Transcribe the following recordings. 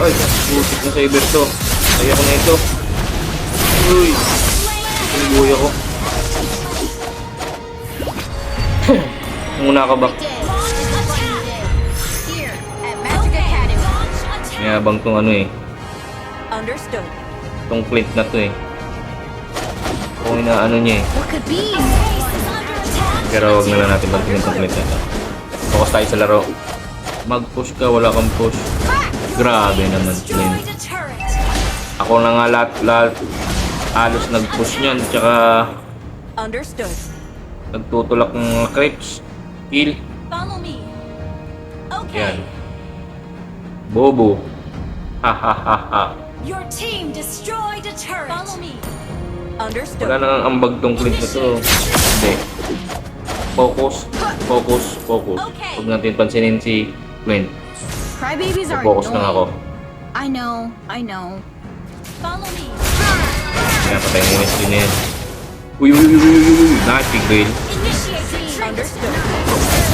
Ay, putik na saber to. Kaya ko na ito. Uy. Pinibuhay ako. Muna ka ba? Mayabang tong ano eh. Tong Clint na to eh. Kung inaano niya eh. Pero wag na lang natin bantingin tong Clint na to. Focus tayo sa laro. Mag-push ka, wala kang push. Grabe naman Clint. Ako na nga lahat halos nag-push niyan. Tsaka nagtutulak ng mga creeps. Kill. Yan. Bobo. Ha. Your team destroyed a turret. Follow me. Wala nang ambag tong Clint na to. Hindi. Focus. Huwag natin pansinin si Clint. Crybabies are Focus lang ako. annoying. I know. Follow me. Kaya patayin mo yung din yan. Uy. Nice, big brain.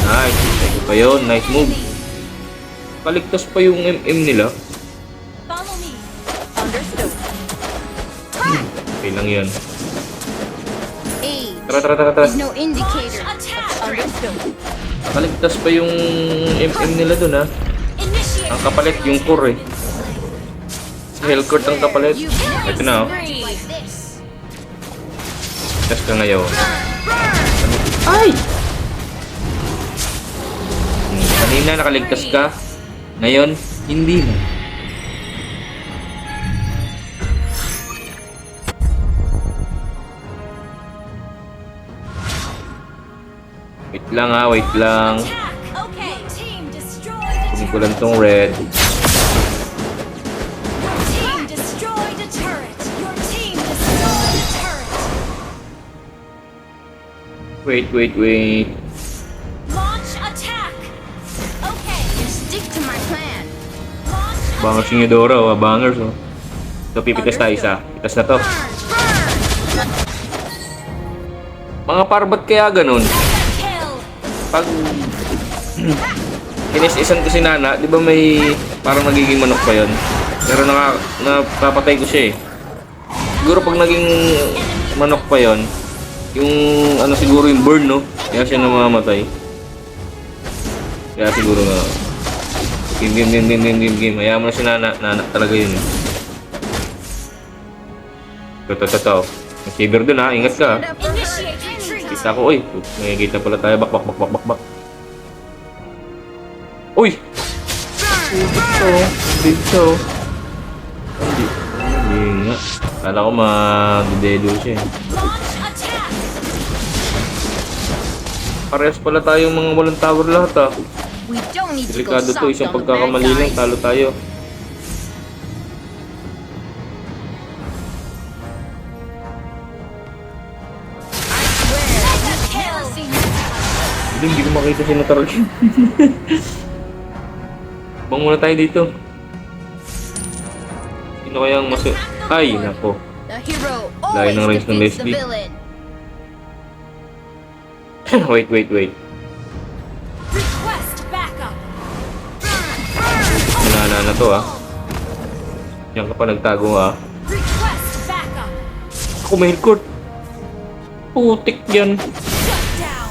Nice. Thank pa yun. Nice move. Kaligtas pa yung MM nila. Follow me. Okay lang yun. Age Tara. is no indicator. Kaligtas pa yung MM nila dun ha. Ang kapalit yung core eh. Si Hellcourt ang kapalit. Ito na oh. Test ka ngayon. Ay! Kanina nakaligtas ka. Ngayon, hindi na. Wait lang ha, wait lang. Okay. Team destroyed a Kunin ko lang tong red. team destroyed a turret. Your team destroyed a turret. Wait. Launch attack. Okay. Stick to my plan. Launch Bangers yung Eudora oh, bangers oh. So pipitas tayo isa. Pitas na to. Mga parbat kaya ganun. kill. Pag inis-isan ko si Nana, di ba may parang nagiging manok pa yun? Pero napapatay ko siya eh. Siguro pag naging manok pa yon, yung ano siguro yung burn no? Kaya siya namamatay. Kaya siguro na game. Ayaw mo na si Nana talaga yun eh. Ito. May saber dun ha, ingat ka ha. Initiate retreat. Kita ko, uy. Nakikita pala tayo. Bak. Uy! Dito. Hindi nga. Kala ko ma-dedo siya eh. Launch attack. Parehas pala tayong mga walang tower lahat ah. We don't need to go Delikado to, soft isang on the bad pagkakamali lang, guys. talo tayo. Hindi ko makita si Natal. Bang muna tayo dito. Sino kayang masu... Ay, nako. The hero Layo always ng range ng defeats the Leslie. villain. Wait. Request backup. Sinana na to ah. Diyan ka pa nagtago ah. Request backup. Ako may Hellcourt. Putik yan. Shut down.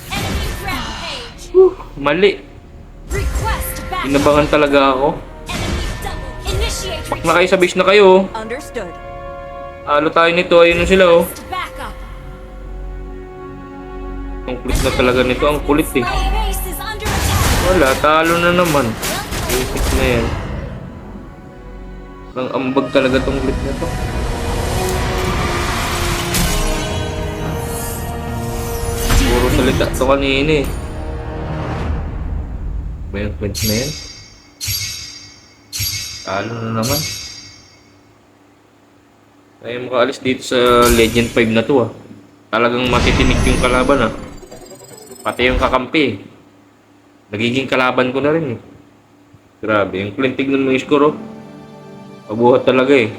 Enemy rampage. Mali. Request backup. Inabangan talaga ako. Enemy double. Initiate Pak na kayo sa base na kayo. Understood. Halo tayo nito. Ayun na sila oh. Request backup. Ang kulit na talaga nito. Ang kulit eh. My base is under attack. Wala. Talo na naman. Basic na yan. Ang ambag talaga tong kulit na to. Puro salita to kanina eh. Ba yung points na yan? Talo na naman. Kaya makaalis dito sa Legend 5 na to ah. Talagang matitinik yung kalaban ah. Pati yung kakampi eh. Nagiging kalaban ko na rin eh. Grabe, yung Clint tignan mo yung score oh. Pabuhat talaga eh.